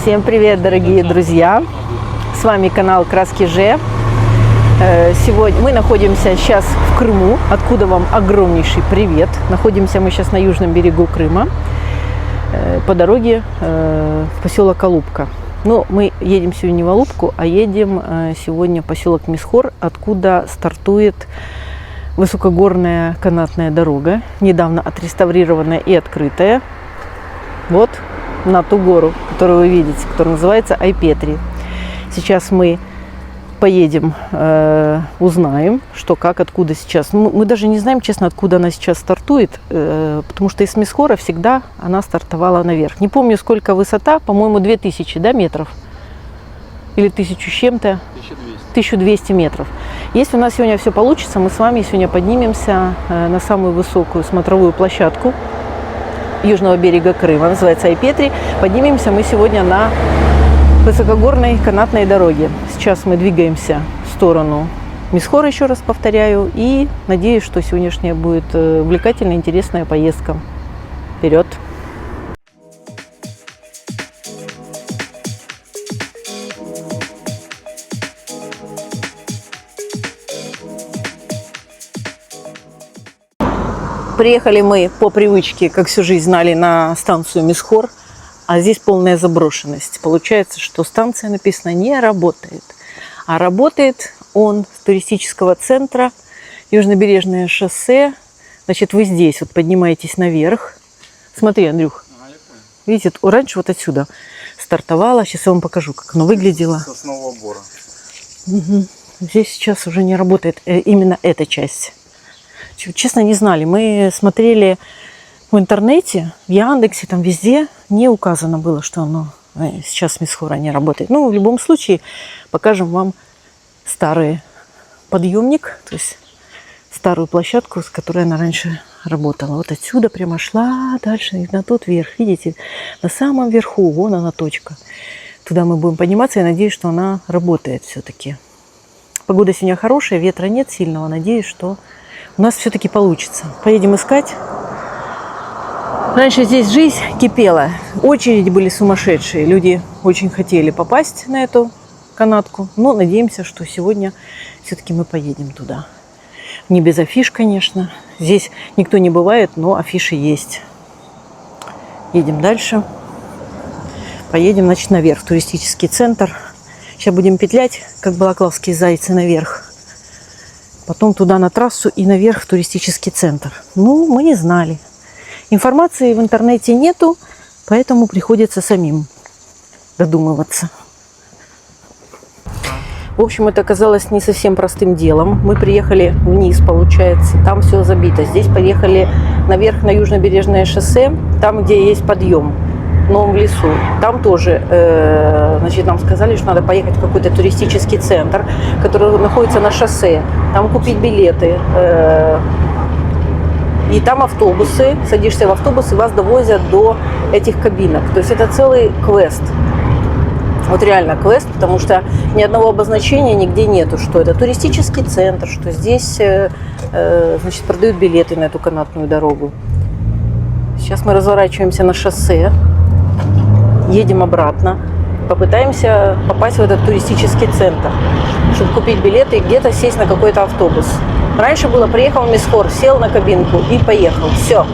Всем привет, дорогие друзья! С вами канал Краски Ж. Сегодня мы находимся сейчас в Крыму, откуда вам огромнейший привет. Находимся мы сейчас на южном берегу Крыма, по дороге в поселок Алупка. Но мы едем сегодня не в Алупку, а едем сегодня в поселок Мисхор, откуда стартует высокогорная канатная дорога, недавно отреставрированная и открытая. Вот на ту гору, которую вы видите, которая называется Айпетри. Сейчас мы поедем, узнаем, что, как, откуда сейчас. Мы даже не знаем, честно, откуда она сейчас стартует, потому что из Мисхора всегда она стартовала наверх. Не помню, сколько высота, по-моему, 2000, да, метров? Или 1000 с чем-то? 1200 метров. Если у нас сегодня все получится, мы с вами сегодня поднимемся на самую высокую смотровую площадку южного берега Крыма, называется Айпетри. Поднимемся мы сегодня на высокогорной канатной дороге. Сейчас мы двигаемся в сторону Мисхора, еще раз повторяю, и надеюсь, что сегодняшняя будет увлекательная, интересная поездка. Вперед! Приехали мы по привычке, как всю жизнь знали, на станцию Мисхор, а здесь полная заброшенность. Получается, что станция, написано, не работает. А работает он с туристического центра, Южнобережное шоссе. Значит, вы здесь вот поднимаетесь наверх. Смотри, Андрюх, видите, раньше вот отсюда стартовала. Сейчас я вам покажу, как оно выглядело. Соснового бора. Угу. Здесь сейчас уже не работает именно эта часть. Честно, не знали. Мы смотрели в интернете, в Яндексе, там везде не указано было, что оно сейчас Мисхора не работает. Ну, в любом случае, покажем вам старый подъемник, то есть старую площадку, с которой она раньше работала. Вот отсюда прямо шла дальше, на тот верх. Видите, на самом верху, вон она точка. Туда мы будем подниматься, я надеюсь, что она работает все-таки. Погода сегодня хорошая, ветра нет сильного. Надеюсь, что у нас все-таки получится. Поедем искать. Раньше здесь жизнь кипела. Очереди были сумасшедшие. Люди очень хотели попасть на эту канатку. Но надеемся, что сегодня все-таки мы поедем туда. Не без афиш, конечно. Здесь никто не бывает, но афиши есть. Едем дальше. Поедем, значит, наверх, в туристический центр. Сейчас будем петлять, как балаклавские зайцы, наверх. Потом туда на трассу и наверх в туристический центр. Ну, мы не знали. Информации в интернете нету, поэтому приходится самим додумываться. В общем, это оказалось не совсем простым делом. Мы приехали вниз, получается, там все забито. Здесь поехали наверх на Южнобережное шоссе, там, где есть подъем, но в лесу. Там тоже, значит, нам сказали, что надо поехать в какой-то туристический центр, который находится на шоссе. Там купить билеты. И там автобусы. Садишься в автобус, и вас довозят до этих кабинок. То есть это целый квест. Вот реально квест, потому что ни одного обозначения нигде нету, что это туристический центр, что здесь, значит, продают билеты на эту канатную дорогу. Сейчас мы разворачиваемся на шоссе. Едем обратно, попытаемся попасть в этот туристический центр, чтобы купить билеты и где-то сесть на какой-то автобус. Раньше было, приехал в Мисхор, сел на кабинку и поехал. Все.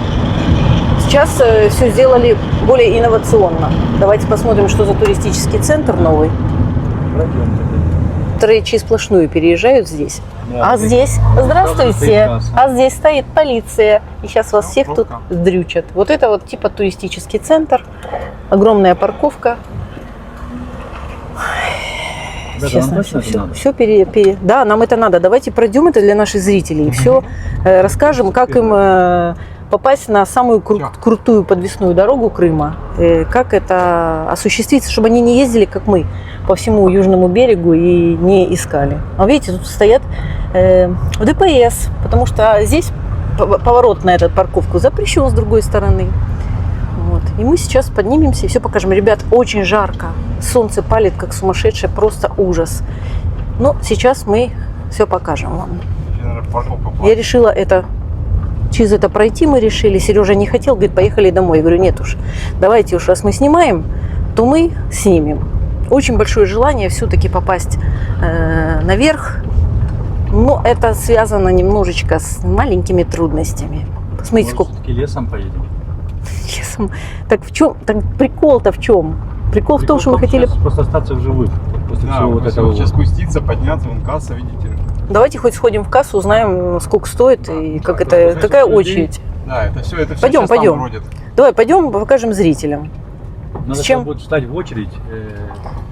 Сейчас все сделали более инновационно. Давайте посмотрим, что за туристический центр новый. Тречи сплошную переезжают здесь. Да, а здесь, здравствуйте, а здесь стоит полиция. И сейчас вас всех тут сдрючат. Вот это вот типа туристический центр. Огромная парковка. Да, честно, все да, нам это надо. Давайте пройдем это для наших зрителей. Все расскажем, как им попасть на самую крутую подвесную дорогу Крыма. Как это осуществится, чтобы они не ездили, как мы, по всему южному берегу и не искали. А видите, тут стоят ДПС, потому что здесь поворот на эту парковку запрещен с другой стороны. Вот. И мы сейчас поднимемся и все покажем. Ребят, очень жарко. Солнце палит, как сумасшедшее, просто ужас. Но сейчас мы все покажем вам. Я решила через это пройти, мы решили. Сережа не хотел, говорит, поехали домой. Я говорю, нет уж, давайте уж, раз мы снимаем, то мы снимем. Очень большое желание все-таки попасть наверх, но это связано немножечко с маленькими трудностями. Посмотрите, сколько... все-таки лесом поедем? Лесом. Так в чем? Так прикол-то в чем? Прикол в том, что мы хотели... Просто остаться в живых. После всего вот этого. Сейчас спуститься, подняться, вон касса, видите. Давайте хоть сходим в кассу, узнаем, сколько стоит и как это, какая очередь. Да, это все Пойдем, пойдем. Давай, пойдем, покажем зрителям. Надо С чем? будет встать в очередь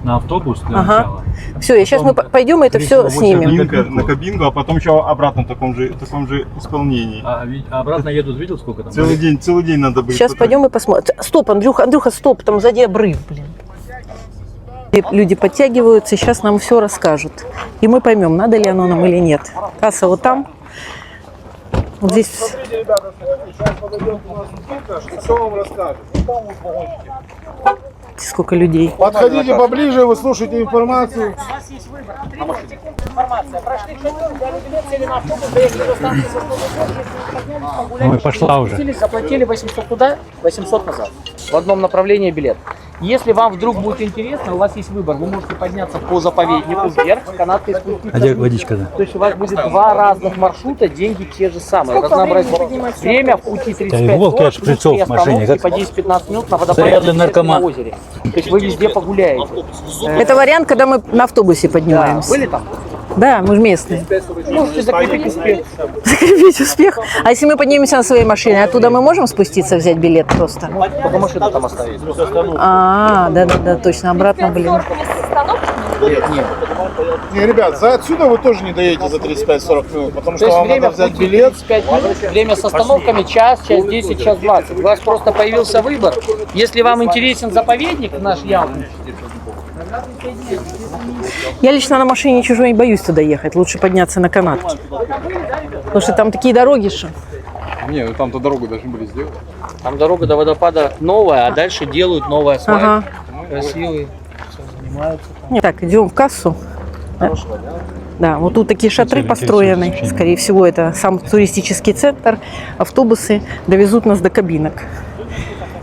на автобус для начала. Все, сейчас мы пойдем и это все снимем. На кабинку, а потом еще обратно в таком же исполнении. А обратно едут, видел, сколько там? Целый день надо быть. Сейчас пойдем и посмотрим. Стоп, Андрюха, стоп, там сзади обрыв, блин. И люди подтягиваются, сейчас нам все расскажут. И мы поймем, надо ли оно нам или нет. Касса вот там. Вот здесь. Смотрите, ребята, сейчас подойдет у нас инспектор, все вам расскажет. Сколько людей. Подходите поближе, вы слушаете информацию. У вас есть выбор. 30 секунд информация. Прошли шатер, взяли билет, сели на автобус, доехали до станции Сосновый Бор, если не поднялись, погуляли. Ой, пошла уже. Заплатили 800 туда, 800 назад. В одном направлении билет. Если вам вдруг будет интересно, у вас есть выбор. Вы можете подняться по заповеднику вверх, канаткой спуститься. А где водичка, да? То есть у вас будет два разных маршрута, деньги те же самые. Разнообразие. Время в пути 35-40, шприцов в машине, как? по 10-15 минут на Заряд водопаде для наркомана. на озере. То есть вы везде погуляете. Это вариант, когда мы на автобусе поднимаемся. Были там? Да, мы же местные. Можете закрепить успех. Закрепить успех. А если мы поднимемся на своей машине, оттуда мы можем спуститься, взять билет просто? Только машину там оставить. Да, точно, обратно, блин. Не, ребят, за отсюда вы тоже не доедете за 35-40 минут, потому То что есть вам время надо в взять пути билет. 35 минут, время с остановками час 10, час 20. У вас просто появился выбор. Если вам интересен заповедник наш явный, Я лично на машине чужой не боюсь туда ехать. Лучше подняться на канатке. Потому что там такие дороги, что... Не, ну там-то дорогу должны были сделать. там дорога до водопада новая, а дальше делают новый асфальт. Ага. Красивый. Все занимаются. Так, идем в кассу. Да, вот тут такие шатры построены. Скорее всего, это сам туристический центр. Автобусы довезут нас до кабинок.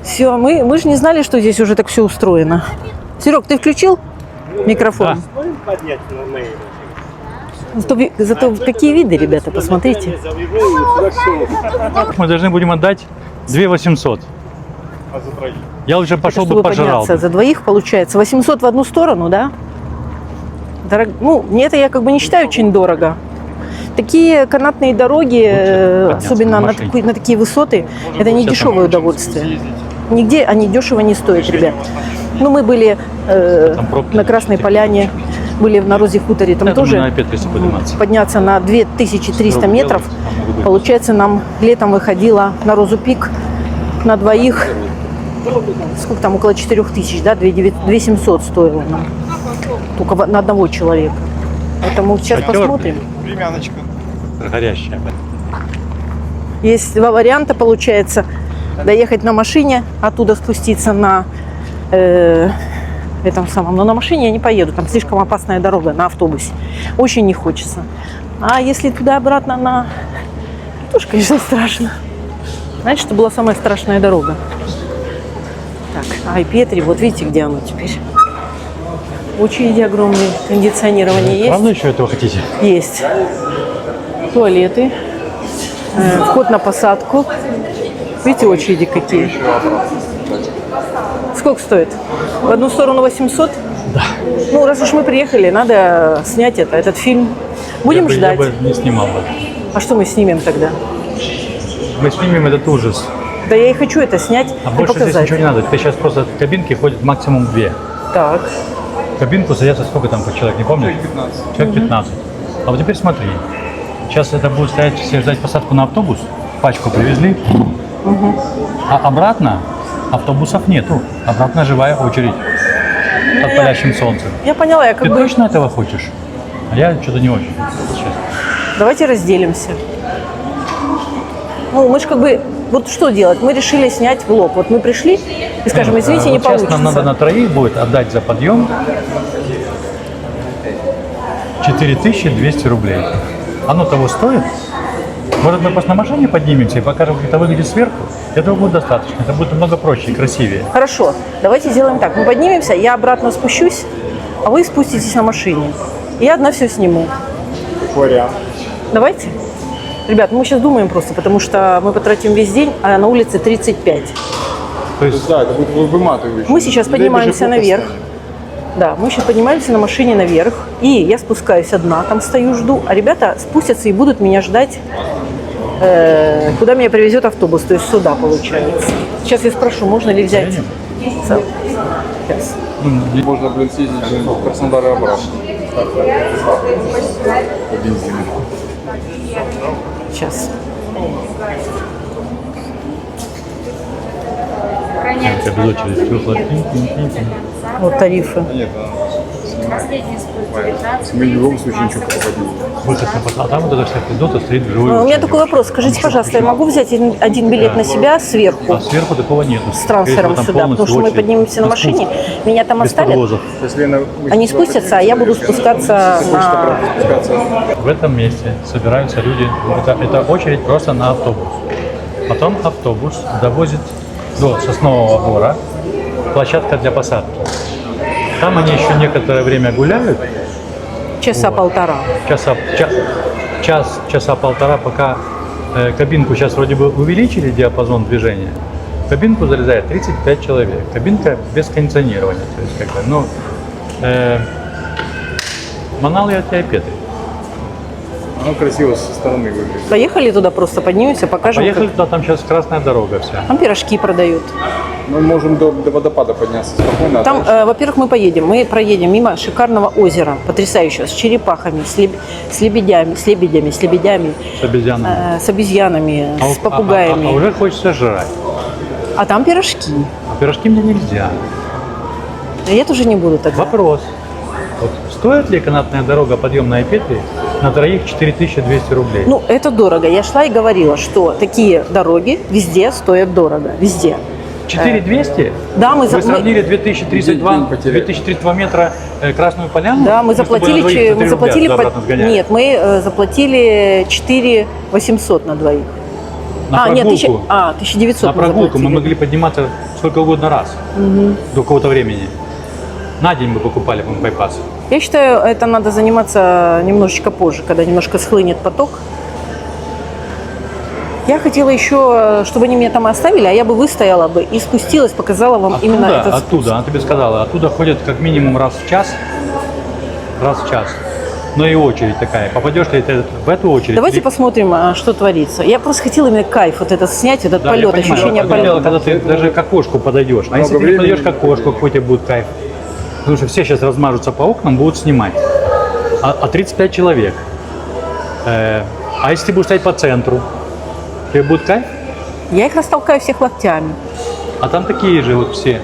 Все, мы же не знали, что здесь уже так все устроено. Серег, ты включил микрофон? Зато какие виды, ребята, посмотрите. Мы должны будем отдать 2 800. А за троих? Я лучше пошел Чтобы бы пожрал. подняться за двоих, получается 800 в одну сторону, да? Ну, мне это я как бы не считаю очень дорого. Такие канатные дороги, особенно на на такие высоты, это не дешевое удовольствие. Нигде они дешево не стоят, ребят. Ну, мы были на Красной Поляне, были на Розе хуторе, там тоже подняться на 2300 метров. Получается, нам летом выходило на Розу Пик на двоих, сколько там, около 4000, да, 2700 стоило нам. Только на одного человека. Поэтому сейчас посмотрим. Времяночка. Горящая. Есть два варианта, получается. Доехать на машине, оттуда спуститься на этом самом. Но на машине я не поеду, там слишком опасная дорога на автобусе. Очень не хочется. А если туда-обратно на... Тоже, конечно, страшно. Знаете, что была самая страшная дорога? Так, Ай-Петри, вот видите, где оно теперь? Очереди огромные, кондиционирование есть? Правда еще этого хотите? Есть. Туалеты. Вход на посадку. Видите, очереди какие? Сколько стоит? В одну сторону 800? Да. Ну, раз уж мы приехали, надо снять этот фильм. Будем ждать. Я бы не снимал бы. А что мы снимем тогда? Мы снимем этот ужас. Да я и хочу это снять А и больше здесь показать. ничего не надо. Ты сейчас просто в кабинке ходит максимум 2. Так. В кабинку садятся сколько там по человек, не помню? Человек 15. А вот теперь смотри. Сейчас это будет стоять, все ждать посадку на автобус. Пачку привезли. А обратно автобусов нету. Обратно живая очередь. Под палящим солнцем. Я поняла, я как Ты бы... точно этого хочешь? А я что-то не очень. Честно. Давайте разделимся. Ну, мы же как бы... Вот что делать? Мы решили снять влог. Вот мы пришли и скажем, извините, не Вот сейчас получится. нам надо на троих будет отдать за подъем 4200 рублей. Оно того стоит? Может, мы просто на машине поднимемся и покажем, как это выглядит сверху? Этого будет достаточно. Это будет намного проще и красивее. Хорошо, давайте сделаем так. Мы поднимемся, я обратно спущусь, а вы спуститесь на машине. Я одна все сниму. Вариант. Давайте? Ребят, мы сейчас думаем просто, потому что мы потратим весь день, а на улице 35. То есть, Да, это будет выматывающе. Мы сейчас Не дай боже, поднимаемся плохо наверх. станет. Да, мы сейчас поднимаемся на машине наверх, и я спускаюсь одна, там стою, жду, а ребята спустятся и будут меня ждать, куда меня привезет автобус, то есть сюда, получается. Сейчас я спрошу, можно ли взять... Сейчас. Можно, блин, съездить в Краснодар и обратно. По бензину. Сейчас. это без очереди. Чувство. Вот тарифы. Нет, мы в любом случае ничего покупать не будем. Вот это, а там вот это вся пиздота стоит в живой У меня очереди. такой вопрос. Скажите, пожалуйста, я могу взять один билет на себя сверху? А сверху такого нет. С трансфером сюда, потому что мы поднимемся на машине, меня там Без оставят, подвозов. Если мы они спустятся, а я буду спускаться Хочешь на... обратно спускаться? В этом месте собираются люди. Это очередь просто на автобус. Потом автобус довозит до Соснового Бора, площадка для посадки. Там они еще некоторое время гуляют, Часа полтора. часа полтора, пока кабинку сейчас вроде бы увеличили диапазон движения. В кабинку залезает 35 человек. Кабинка без кондиционирования. То есть, как бы, ну, манал я тебя петы. Оно красиво со стороны выглядит. Поехали туда просто, поднимемся, покажем. Поехали как- туда, там сейчас красная дорога вся. Там пирожки продают. Мы можем до водопада подняться спокойно. а Там, дальше- во-первых, мы поедем. Мы проедем мимо шикарного озера, потрясающего, с черепахами, с лебедями, С обезьянами. с обезьянами, с попугаями. А уже хочется жрать. А там пирожки. А пирожки мне нельзя. Я тоже не буду тогда. Вопрос. Вот стоит ли канатная дорога подъемная петли на троих 4200 рублей? Ну, это дорого. Я шла и говорила, что такие дороги везде стоят дорого. Везде. 4200? Да, мы Вы сравнили 2032 метра Красную Поляну? Да, мы с тобой на двоих заплатили, за 3 мы заплатили, рубля обратно сгоняли. нет, мы заплатили 4 800 на двоих. На нет, прогулку. 1900 На мы прогулку мы заплатили. могли подниматься сколько угодно раз. До какого-то времени. На день мы покупали, по-моему, байпас. Я считаю, это надо заниматься немножечко позже, когда немножко схлынет поток. Я хотела еще, чтобы они меня там оставили, а я бы выстояла бы и спустилась, показала вам именно этот спуск. Оттуда, она тебе сказала, оттуда ходят как минимум раз в час. Раз в час. Но и очередь такая. Попадешь ли ты в эту очередь? Давайте или- посмотрим, что творится. Я просто хотела именно кайф вот этот снять, этот Да, я полет, понимаю. ощущение Одно дело, полета. когда ты даже к окошку подойдешь. А если ты не времени. подойдешь к окошку, какой тебе будет кайф? Потому что все сейчас размажутся по окнам, будут снимать. А 35 человек. А если ты будешь стоять по центру, тебе будет кайф? Я их растолкаю всех локтями. А там такие же вот все.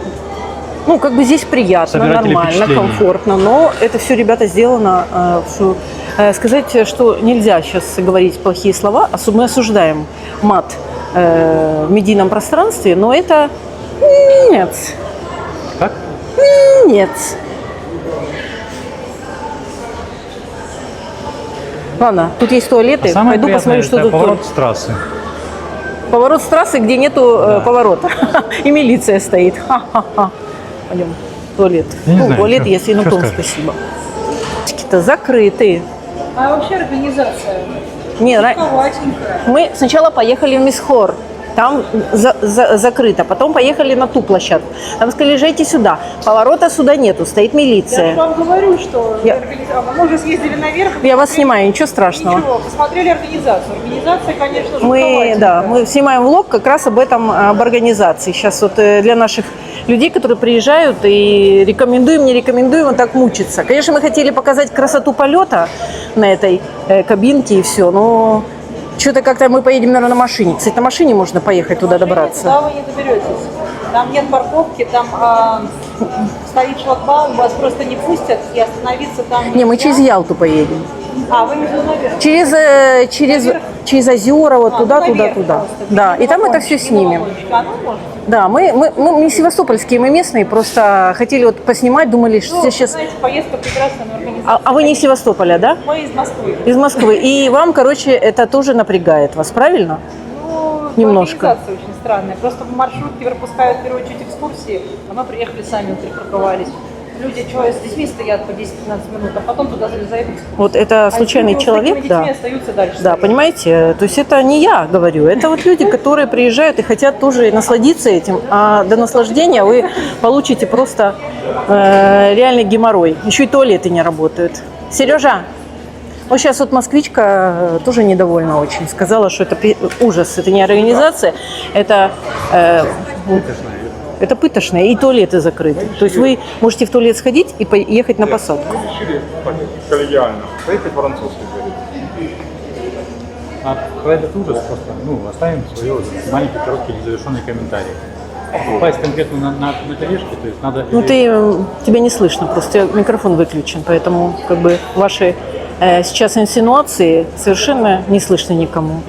Ну, как бы здесь приятно, Собиратели нормально, впечатлений. комфортно, но это все, ребята, сделано. Сказать, что нельзя сейчас говорить плохие слова, мы осуждаем мат в медийном пространстве, но это нет, Как? нет. Ладно, тут есть туалеты, А самое пойду приятное, посмотрю, что это тут. поворот с трассы. Поворот с трассы, где нету поворота. И милиция стоит. Ха-ха-ха. Пойдем. Туалет. Я не знаю, Туалет что- есть, и на что том скажешь? спасибо. Какие-то закрыты. А вообще организация Не, коватенькая. мы сначала поехали в Мисхор. Там закрыто. Потом поехали на ту площадку. Там сказали, езжайте сюда. Поворота сюда нету, стоит Я милиция. же вам говорю, что Я- мы уже съездили наверх. Я вас снимаю, ничего страшного. Ничего, посмотрели организацию. Организация, конечно, Мы, жутковатенькая. да, мы снимаем влог как раз об этом, об организации. Сейчас вот для наших людей, которые приезжают, и рекомендуем, не рекомендуем вот так мучиться. Конечно, мы хотели показать красоту полета на этой кабинке и все, но что-то как-то мы поедем, наверное, на машине. Кстати, на машине можно поехать туда добраться. Туда вы не доберетесь. Там нет парковки, там стоит шлагбаум, вас просто не пустят, и остановиться там Не, мы нельзя. через Ялту поедем. А, вы не наверх. Через через озера, вот туда, туда, наверх туда. просто. Да, и там это все снимем. А, ну, может. Да, мы не севастопольские, мы местные, просто хотели вот поснимать, думали, что Ну, сейчас... знаете, поездка прекрасная, но организация. А вы не из Севастополя, да? Мы из Москвы. Из Москвы. И вам, короче, это тоже напрягает вас, правильно? Ну, Немножко. организация очень странная. Просто маршрутки пропускают в первую очередь экскурсии, а мы приехали сами, припарковались. Люди, что, с детьми стоят по 10-15 минут, а потом туда залезают. Вот это случайный люди человек, с такими да. детьми остаются дальше. Да, стоять. понимаете? То есть это не я говорю, это вот люди, которые приезжают и хотят тоже насладиться этим, а до наслаждения вы получите просто реальный геморрой. Еще и туалеты не работают. Сережа, вот сейчас вот москвичка тоже недовольна очень. Сказала, что это ужас, это не организация, это пытошное, и туалеты закрыты. То есть вы можете в туалет сходить и поехать на посадку. Решили так, коллегиально поехать в французский берег. А про этот ужас просто, оставим свое маленький, короткий, завершенный комментарий. Попасть конкретно на тележке, то есть надо... Ну тебя не слышно, просто микрофон выключен, поэтому как бы ваши сейчас инсинуации совершенно не слышно никому.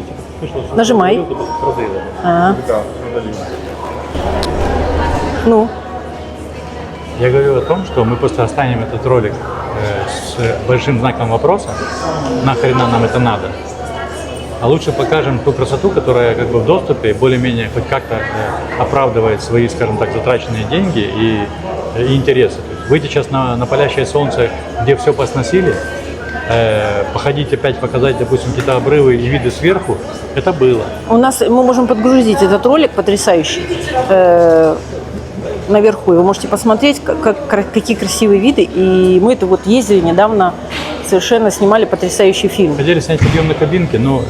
Нажимай. А, Да, удалил. ну, Я говорю о том, что мы просто оставим этот ролик с большим знаком вопроса, нахрена нам это надо. А лучше покажем ту красоту, которая как бы в доступе, более-менее хоть как-то оправдывает свои, скажем так, затраченные деньги и интересы. То есть выйти сейчас на палящее солнце, где все посносили, походить опять, показать, допустим, какие-то обрывы и виды сверху, это было. мы можем подгрузить этот ролик потрясающий наверху. И вы можете посмотреть, какие красивые виды. И мы это вот ездили недавно, совершенно снимали потрясающий фильм. Хотели снять подъем на кабинке, но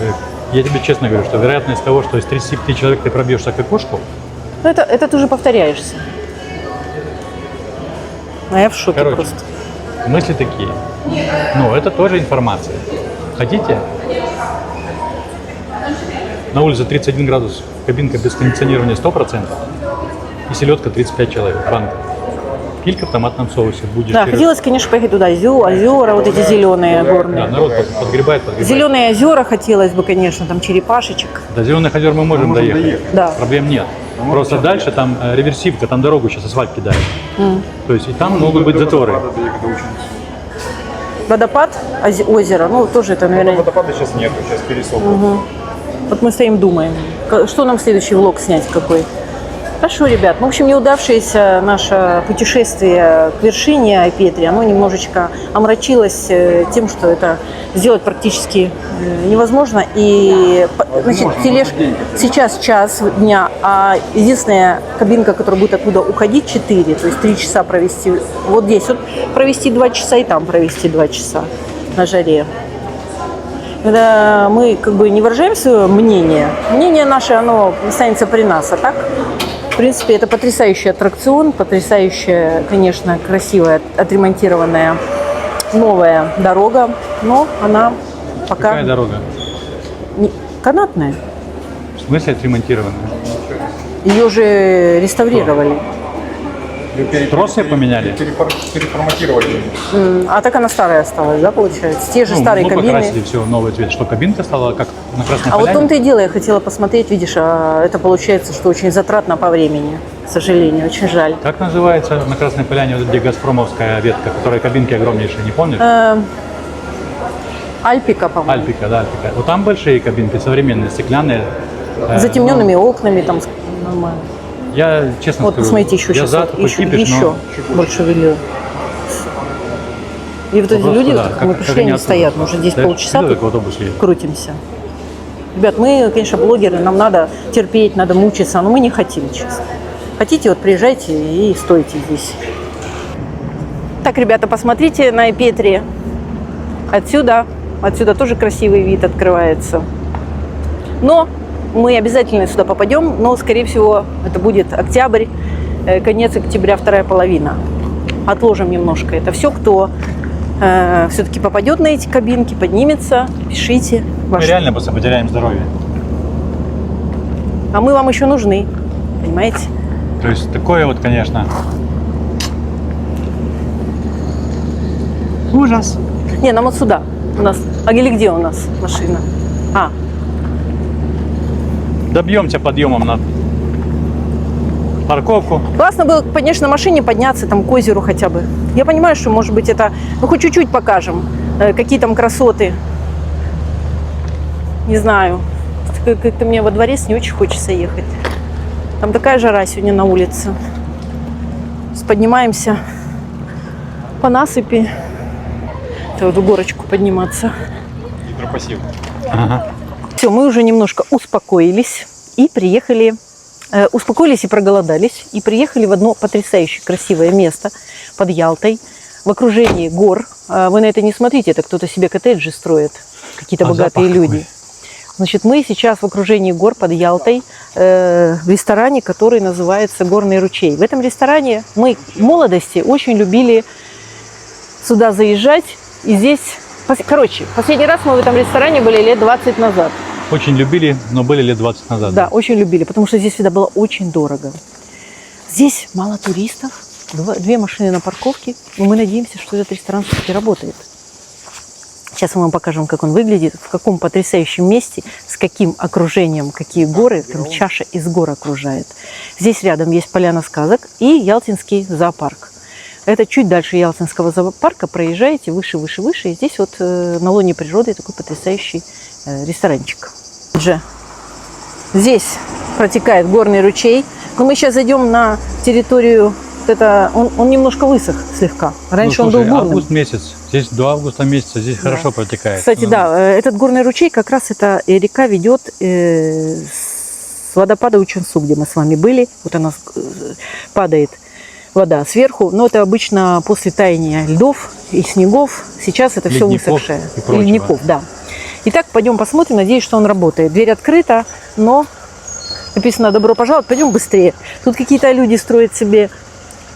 я тебе честно говорю, что вероятность того, что из 35 человек ты пробьешься к окошку, Ну, это ты уже повторяешься. А я в шоке короче, просто. мысли такие. Ну, это тоже информация. Хотите? На улице 31 градус, кабинка без кондиционирования 100%, и селедка 35 человек, банка. Килька в томатном соусе будешь. Да, хотелось, конечно, поехать туда. Озера, вот эти зеленые Да, горные. народ подгребает. Зеленые озера хотелось бы, конечно, там черепашечек. До Зеленых озер мы можем доехать. Да. Проблем нет. Просто дальше там реверсивка, там дорогу сейчас асфальт кидают. То есть и там могут быть заторы. Надо доехать до ученицы. Водопад, озеро, ну тоже это, наверное... Водопада сейчас нету, сейчас пересох. Вот мы стоим, думаем, что нам следующий влог снять какой. Хорошо, ребят. Ну, в общем, неудавшееся наше путешествие к вершине Айпетри, оно немножечко омрачилось тем, что это сделать практически невозможно. И, значит, сейчас час дня, а единственная кабинка, которая будет оттуда уходить, 4, то есть 3 часа провести. Вот здесь вот провести 2 часа и там провести 2 часа на жаре. Когда мы как бы не выражаем свое мнение, мнение наше, оно останется при нас, а так... В принципе, это потрясающий аттракцион, потрясающая, конечно, красивая, отремонтированная новая дорога, но она пока Какая дорога? канатная. В смысле отремонтированная? Ее же реставрировали. Тросы поменяли? Переформатировали. А так она старая осталась, да, получается? Те же старые мы кабины. покрасили все новый цвет. Что, кабинка стала как на Красной А вот в Поляне? том-то и дело, я хотела посмотреть, видишь, а это получается, что очень затратно по времени, к сожалению, очень жаль. Как называется на Красной Поляне, вот где газпромовская ветка, которая кабинки огромнейшие, не помнишь? Альпика, по-моему. Альпика, да, Альпика. Вот там большие кабинки, современные, стеклянные. С затемненными окнами, там нормально. Я честно Вот, скажу, посмотрите, еще я сейчас за вот, такой еще кипиш, но больше велю. И вот эти просто, люди, да, вот, как как- мы как пришли, они отсюда? стоят, мы уже здесь Да, полчаса видел, тут как в автобус едет? крутимся. Ребят, мы, конечно, блогеры, нам надо терпеть, надо мучиться, но мы не хотим, честно. Хотите, вот приезжайте и стойте здесь. Так, ребята, посмотрите на Айпетри. Отсюда тоже красивый вид открывается. Но мы обязательно сюда попадем, но, скорее всего, это будет октябрь, конец октября, вторая половина. Отложим немножко это все. Кто все-таки попадет на эти кабинки, поднимется, пишите. мы реально просто потеряем здоровье. А мы вам еще нужны, понимаете? То есть такое вот, конечно, ужас. Не, нам вот сюда. У нас. А или где у нас машина? Добьемся подъемом на парковку. Классно было, конечно, на машине подняться там к озеру хотя бы. Я понимаю, что, может быть, это... Ну, хоть чуть-чуть покажем, какие там красоты. Не знаю. Как-то мне во дворец не очень хочется ехать. Там такая жара сегодня на улице. Поднимаемся по насыпи. Это вот в горочку подниматься. Ага. Все, мы уже немножко успокоились и приехали, успокоились и проголодались, и приехали в одно потрясающе красивое место под Ялтой, в окружении гор. Вы на это не смотрите, это кто-то себе коттеджи строит, какие-то богатые люди. Значит, мы сейчас в окружении гор под Ялтой, в ресторане, который называется «Горный ручей». В этом ресторане мы в молодости очень любили сюда заезжать, и здесь... Короче, последний раз мы в этом ресторане были лет 20 назад. Очень любили, но были лет 20 назад. Да, очень любили, потому что здесь всегда было очень дорого. Здесь мало туристов, две машины на парковке, но мы надеемся, что этот ресторан все-таки работает. Сейчас мы вам покажем, как он выглядит, в каком потрясающем месте, с каким окружением, какие горы, там чаша из гор окружает. Здесь рядом есть поляна сказок и Ялтинский зоопарк. Это чуть дальше Ялтинского зоопарка, проезжаете выше, выше, выше, и здесь вот на лоне природы такой потрясающий ресторанчик. Здесь протекает горный ручей, но мы сейчас зайдем на территорию, это, он немножко высох слегка, раньше он был бурным. Август месяц, здесь до августа месяца, здесь хорошо протекает. Кстати, да, этот горный ручей, как раз эта река ведет с водопада Учансу, где мы с вами были, вот она падает. Вода сверху, но это обычно после таяния льдов и снегов. Сейчас это все высохшее. Ледников, да. Итак, пойдем посмотрим. Надеюсь, что он работает. Дверь открыта, но написано «Добро пожаловать». Пойдем быстрее. Тут какие-то люди строят себе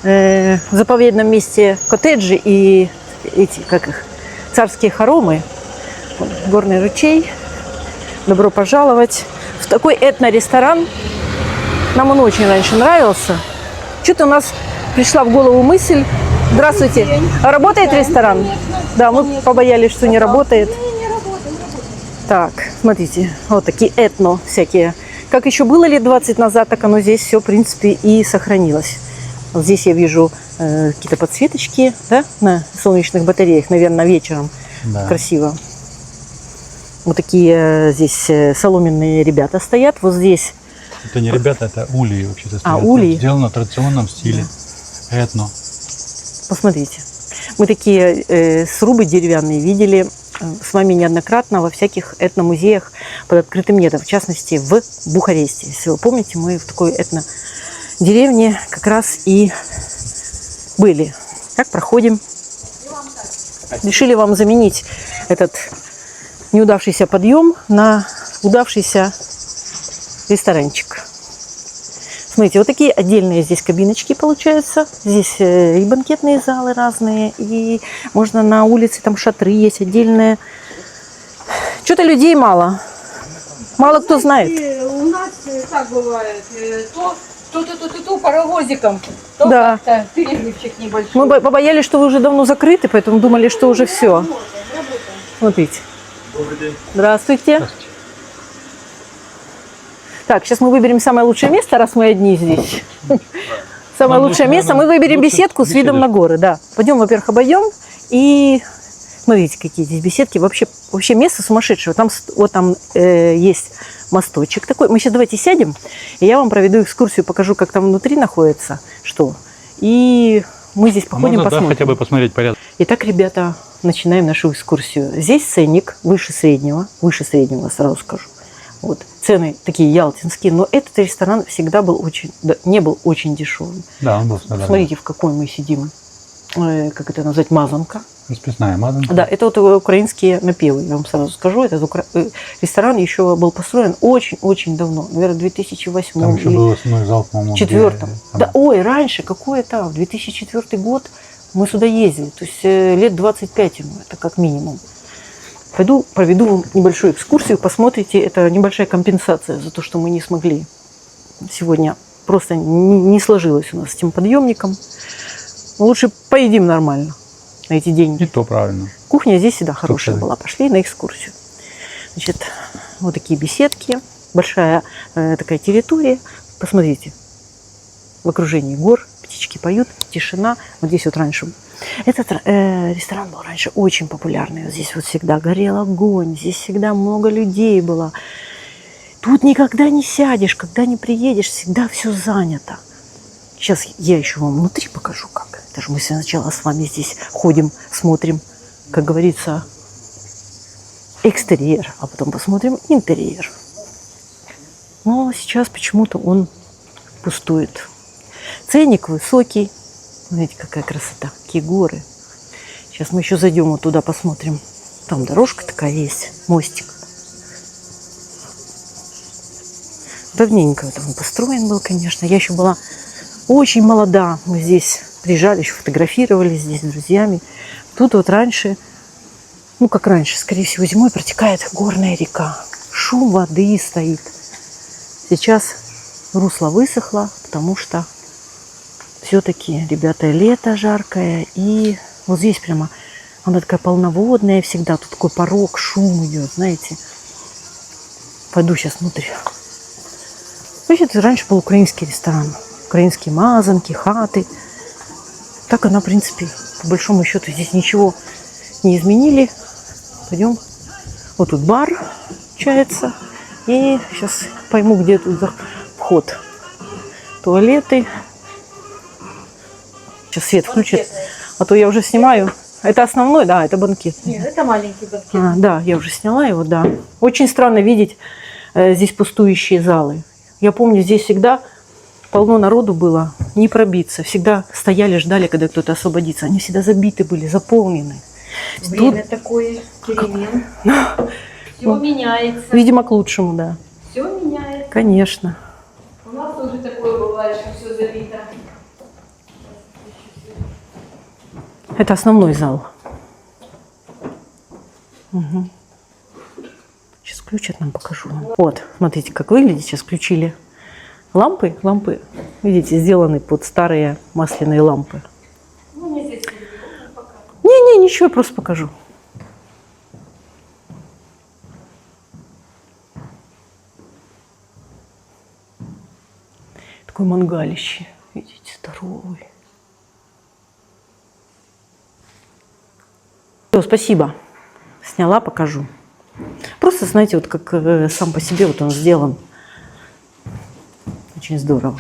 в заповедном месте коттеджи и эти, как их, царские хоромы. Горный ручей. Добро пожаловать в такой этно-ресторан. Нам он очень раньше нравился. Что-то у нас пришла в голову мысль. Здравствуйте. А работает ресторан? Да, мы побоялись, что не работает. Не работает. Так, смотрите, вот такие этно всякие. Как еще было лет 20 назад, так оно здесь все, в принципе, и сохранилось. Вот здесь я вижу какие-то подсветочки, да, на солнечных батареях, наверное, вечером. Да. Красиво. Вот такие здесь соломенные ребята стоят. Вот здесь. Это не ребята, это ульи вообще-то. Ульи. Сделано в традиционном стиле. Этно. Посмотрите. Мы такие срубы деревянные видели с вами неоднократно во всяких этномузеях под открытым небом. В частности, в Бухаресте. Если вы помните, мы в такой этно-деревне как раз и были. Так, проходим. Решили вам заменить этот неудавшийся подъем на удавшийся ресторанчик. Смотрите, вот такие отдельные здесь кабиночки получаются. Здесь и банкетные залы разные, и можно на улице, там шатры есть отдельные. Что-то людей мало. Мало кто знает. У нас так бывает. То паровозиком, то да. как-то перерывчик небольшой. Мы побоялись, что вы уже давно закрыты, поэтому думали, что уже все. Смотрите. Добрый день. Здравствуйте. Здравствуйте. Так, сейчас мы выберем самое лучшее место, раз мы одни здесь. Самое лучшее место. Мы выберем беседку с видом на горы. Да. Пойдем, во-первых, обойдем. И смотрите, какие здесь беседки. Вообще место сумасшедшее. Там, вот там есть мосточек такой. Мы сейчас давайте сядем, и я вам проведу экскурсию, покажу, как там внутри находится, что. И мы здесь походим, можно, посмотрим. Да, хотя бы посмотреть порядок. Итак, ребята, начинаем нашу экскурсию. Здесь ценник выше среднего, сразу скажу. Вот. Цены такие ялтинские, но этот ресторан всегда был не был очень дешевым. Да, он был всегда. Смотрите, в какой мы сидим. Как это назвать? Мазанка. Расписная мазанка. Да, это вот украинские напевы, я вам сразу скажу. Этот ресторан еще был построен очень-очень давно. Наверное, в 2008 Там еще был основной зал, по-моему. 2004. Да, ой, раньше, какой это? В 2004 год мы сюда ездили. То есть лет 25 ему, это как минимум. Пойду проведу вам небольшую экскурсию, посмотрите. Это небольшая компенсация за то, что мы не смогли сегодня. Просто не сложилось у нас с этим подъемником. Лучше поедим нормально на эти деньги. И то правильно. Кухня здесь всегда хорошая была. Пошли на экскурсию. Значит, вот такие беседки. большая такая территория. Посмотрите, в окружении гор, птички поют, тишина. Вот здесь вот раньше, этот ресторан был раньше очень популярный. Вот здесь вот всегда горел огонь, здесь всегда много людей было. Тут никогда не сядешь, когда не приедешь, всегда все занято. Сейчас я еще вам внутри покажу, как. Это же мы сначала с вами здесь ходим, смотрим, как говорится, экстерьер, а потом посмотрим интерьер. Но сейчас почему-то он пустует. Ценник высокий. Смотрите, какая красота, какие горы. Сейчас мы еще зайдем вот туда, посмотрим. Там дорожка такая есть, мостик. Давненько это он построен был, конечно. Я еще была очень молода. Мы здесь приезжали, еще фотографировали здесь с друзьями. Тут вот раньше, ну как раньше, скорее всего, зимой протекает горная река. Шум воды стоит. Сейчас русло высохло, потому что все-таки, ребята, лето жаркое. И вот здесь прямо она такая полноводная всегда. Тут такой порог, шум идет, знаете. Пойду сейчас внутрь. Вообще, это раньше был украинский ресторан. Украинские мазанки, хаты. Так она, в принципе, по большому счету, здесь ничего не изменили. Пойдем. Вот тут бар получается. И сейчас пойму, где тут вход. Туалеты. Сейчас свет включит. А то я уже снимаю. Это основной, да, это банкет. Нет, это маленький банкет. Да, я уже сняла его, да. Очень странно видеть здесь пустующие залы. Я помню, здесь всегда полно народу было, не пробиться. Всегда стояли, ждали, когда кто-то освободится. Они всегда забиты были, заполнены. Время такое, перемен. Все меняется. Видимо, к лучшему, да. Все меняется. Конечно. У нас тоже такое бывает, что все забито. Это основной зал. Угу. Сейчас включат, нам покажу. Вот, смотрите, как выглядит. Сейчас включили лампы. Лампы, видите, сделаны под старые масляные лампы. Ну, мне здесь пока. Не, ничего, я просто покажу. Такое мангалище. Видите, здоровый. Все, спасибо. Сняла, покажу. Просто, знаете, вот как сам по себе вот он сделан. Очень здорово.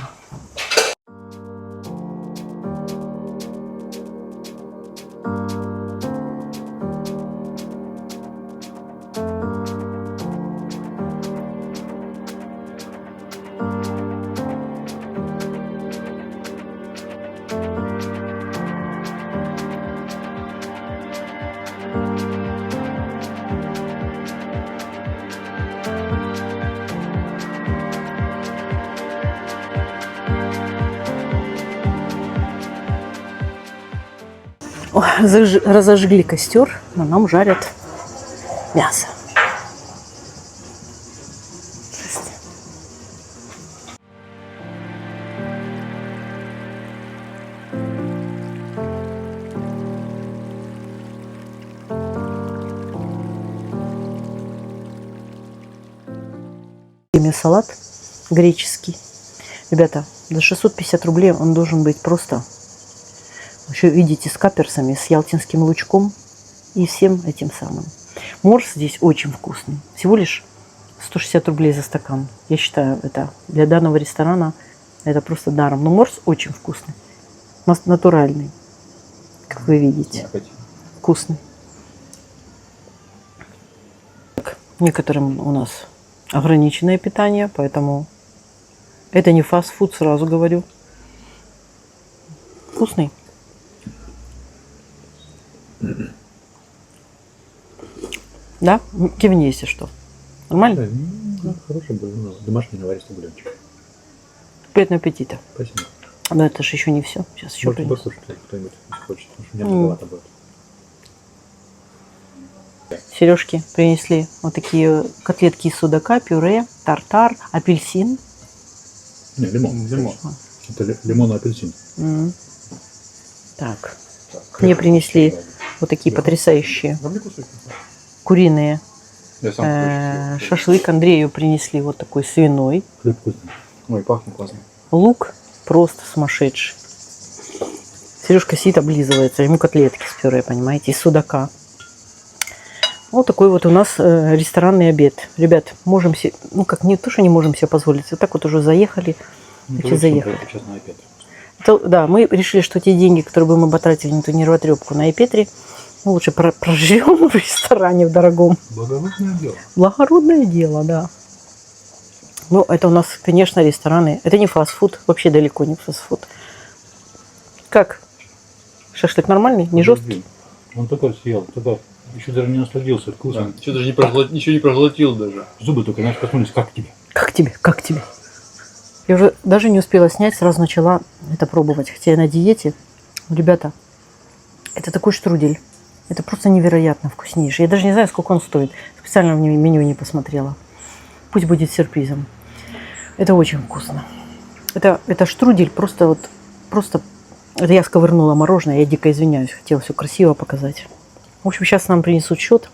О, разожгли костер, но нам жарят мясо. Здрасте. Салат греческий. Ребята, за 650 рублей он должен быть просто... Еще видите, с каперсами, с ялтинским лучком и всем этим самым. Морс здесь очень вкусный. Всего лишь 160 рублей за стакан. Я считаю, это для данного ресторана это просто даром. Но морс очень вкусный. Натуральный, как вы видите. Вкусный. Некоторым у нас ограниченное питание, поэтому это не фастфуд, сразу говорю. Вкусный. Да? Кивни, если что. Нормально? Да, хороший был, домашний наваристый бульончик. Приятного аппетита. Спасибо. Но это же еще не все. Сейчас еще Можете принесу. послушать, кто-нибудь, если хочет, потому что у меня многовато будет. Сережки принесли вот такие котлетки из судака, пюре, тартар, апельсин. Не, лимон. Лимон. Это лимон и апельсин. Так. Мне принесли вот такие потрясающие куриные Я сам Шашлык Андрею принесли вот такой свиной. Хлеб вкусный. Ой, пахнет классно. Лук просто сумасшедший. Сережка сидит, облизывается. Ему котлетки с пюре, понимаете, из судака. Вот такой вот у нас ресторанный обед. Ребят, можем себе, ну как не то, что не можем себе позволить, вот так вот уже заехали. Значит, заехали. Сейчас на iPad. Да, мы решили, что те деньги, которые бы мы потратили на эту нервотрепку на iPetri, мы лучше проживем в ресторане в дорогом. Благородное дело. Благородное дело, да. Ну, это у нас, конечно, рестораны. Это не фастфуд, вообще далеко не фастфуд. Как? Шашлык нормальный, не жесткий? Он только съел, только еще даже не насладился вкусом. Что даже ничего не проглотил даже. Зубы только, знаешь, коснулись, как тебе? Как тебе? Как тебе? Я уже даже не успела снять, сразу начала это пробовать. Хотя я на диете. Ребята, это такой штрудель. Это просто невероятно вкуснейший. Я даже не знаю, сколько он стоит. Специально в меню не посмотрела. Пусть будет сюрпризом. Это очень вкусно. Это штрудель просто. Это я сковырнула мороженое. Я дико извиняюсь. Хотела все красиво показать. В общем, сейчас нам принесут счет.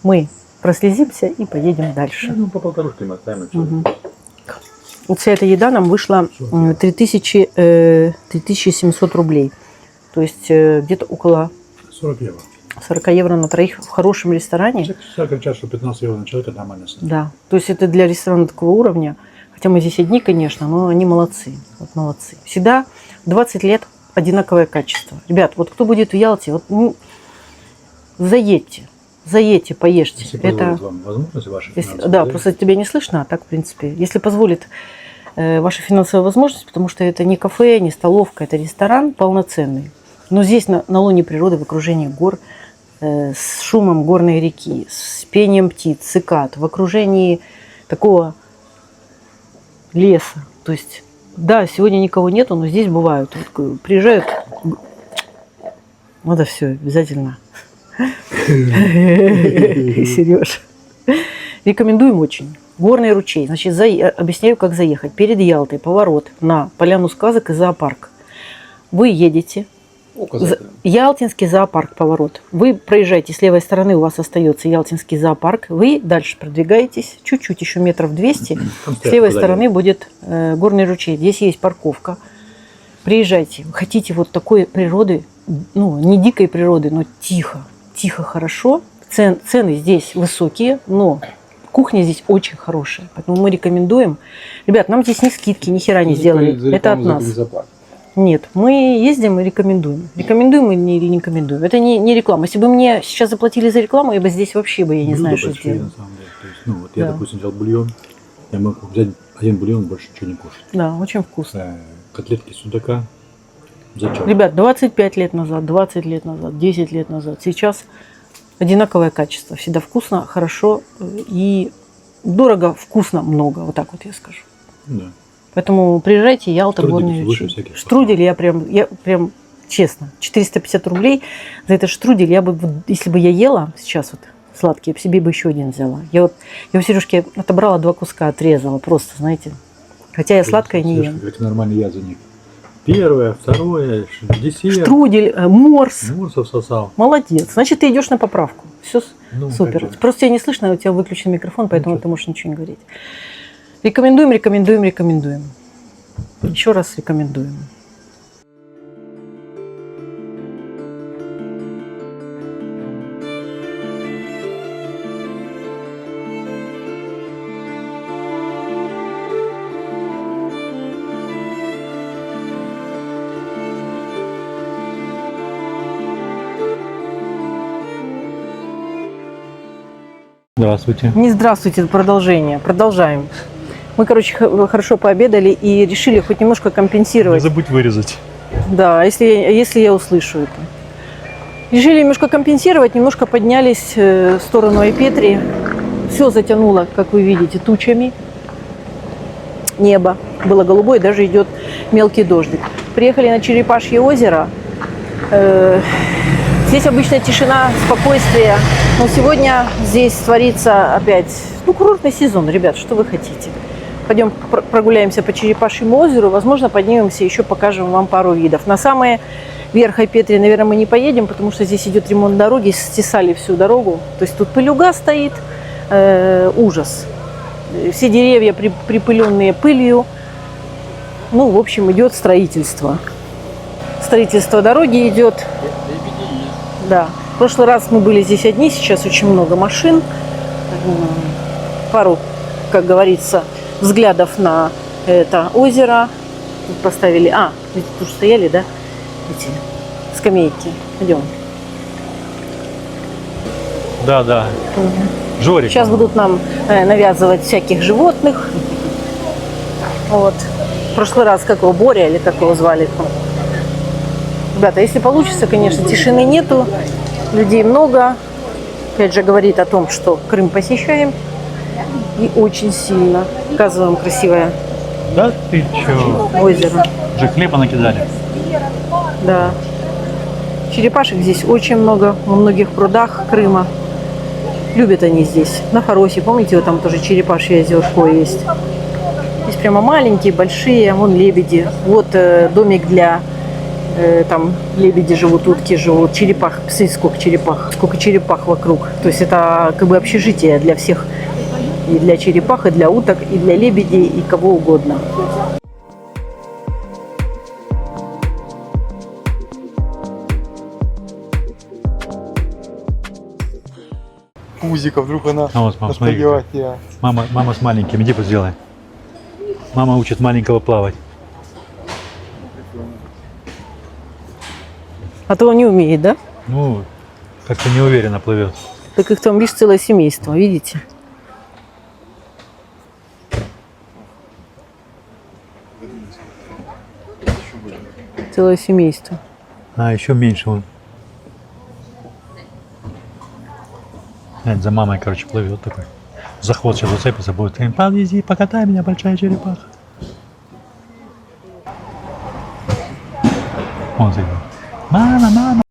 Мы прослезимся и поедем дальше. Ну, по полторушке мы оставим. Угу. Вот вся эта еда нам вышла 3700 рублей. То есть где-то около 40 евро. 40 евро на троих в хорошем ресторане. Все кричат, что 15 евро на человека нормально. Да. То есть это для ресторана такого уровня. Хотя мы здесь одни, конечно, но они молодцы. Вот молодцы. Всегда 20 лет одинаковое качество. Ребят, вот кто будет в Ялте, вот, заедьте, поешьте. Если это позволит вам возможность ваши да, просто тебя не слышно, а так, в принципе, если позволит ваша финансовая возможность, потому что это не кафе, не столовка, это ресторан полноценный. Но здесь на лоне природы, в окружении гор, с шумом горной реки, с пением птиц, цикад, в окружении такого леса. То есть, да, сегодня никого нету, но здесь бывают. Вот, приезжают, надо все обязательно. Сереж. Рекомендуем очень. Горный ручей. Значит, объясняю, как заехать. Перед Ялтой поворот на Поляну сказок и зоопарк. Вы едете. Ялтинский зоопарк поворот. Вы проезжаете с левой стороны, у вас остается Ялтинский зоопарк. Вы дальше продвигаетесь, чуть-чуть, еще метров 200. С левой стороны будет горный ручей. Здесь есть парковка. Приезжайте. Вы хотите вот такой природы, ну, не дикой природы, но тихо, хорошо. Цены здесь высокие, но кухня здесь очень хорошая. Поэтому мы рекомендуем. Ребят, нам здесь ни скидки, ни хера не сделали. Это от нас. Нет, мы ездим и рекомендуем. Рекомендуем или не рекомендуем. Это не реклама. Если бы мне сейчас заплатили за рекламу, я бы здесь вообще я не знаю, что сделать. На самом деле. То есть, ну, вот я, допустим, взял бульон. Я могу взять один бульон, больше ничего не кушать. Да, очень вкусно. Котлетки судака. Зачем? Ребят, 25 лет назад, 20 лет назад, 10 лет назад. Сейчас одинаковое качество. Всегда вкусно, хорошо и дорого, вкусно, много. Вот так вот я скажу. Да. Поэтому приезжайте, Ялта, горный выше ручей. всяких Штрудель я прям честно, 450 рублей за этот штрудель я бы, если бы я ела сейчас вот сладкий, я бы себе еще один взяла. Я у Сережки отобрала 2 куска, отрезала просто, знаете. Хотя я сладкое не ем. Как нормально я за них. Первое, второе, десерт. Штрудель, морс. Морсов сосал. Молодец. Значит, ты идешь на поправку. Все Ну, супер. как же. Просто тебя не слышно, у тебя выключен микрофон, поэтому Ничего. ты можешь ничего не говорить. Рекомендуем. Еще раз рекомендуем. Здравствуйте. Не здравствуйте, это продолжение. Продолжаем. Мы, короче, хорошо пообедали и решили хоть немножко Не компенсировать. забудь вырезать. Да, если я услышу это. Решили немножко компенсировать, немножко поднялись в сторону Айпетри. Все затянуло, как вы видите, тучами. Небо было голубое, даже идет мелкий дождик. Приехали на Черепашье озеро. Здесь обычно тишина, спокойствие. Но сегодня здесь творится опять, курортный сезон, ребят, что вы хотите. Пойдем прогуляемся по Черепашьему озеру, возможно, поднимемся, еще покажем вам пару видов. На самые Верхой Петри, наверное, мы не поедем, потому что здесь идет ремонт дороги, стесали всю дорогу. То есть тут пылюга стоит, ужас. Все деревья припыленные пылью. Ну, в общем, идет строительство. Строительство дороги идет. Да. В прошлый раз мы были здесь одни, сейчас очень много машин. Пару, как говорится, взглядов на это озеро. Тут поставили... ведь тут стояли, да, эти скамейки. Идем. Да. Жорик. Сейчас будут нам навязывать всяких животных. Вот. В прошлый раз как его, Боря или как его звали там. Ребята, если получится, конечно, тишины нету, людей много. Опять же, говорит о том, что Крым посещаем. И очень сильно. Показываем красивое Да ты чё? озеро. Уже хлеба накидали. Да. Черепашек здесь очень много. Во многих прудах Крыма. Любят они здесь. На Фаросе, помните, вот там тоже черепашье озерко есть. Здесь прямо маленькие, большие. Вон лебеди. Вот домик для... там лебеди живут, утки живут, черепах. Посмотрите, сколько черепах вокруг. То есть это как бы общежитие для всех. И для черепах, и для уток, и для лебедей, и кого угодно. Пузика, вдруг она А вот, мам, смотри. расподелать тебя. Мама с маленьким, иди сделай. Мама учит маленького плавать. А то он не умеет, да? Ну, как-то неуверенно плывет. Так их там, видишь, целое семейство, видите? Целое семейство. Еще меньше он. Это за мамой, короче, плывет такой. За хвост сейчас зацепится, будет. Подвези, покатай меня, большая черепаха. Он такой: мама,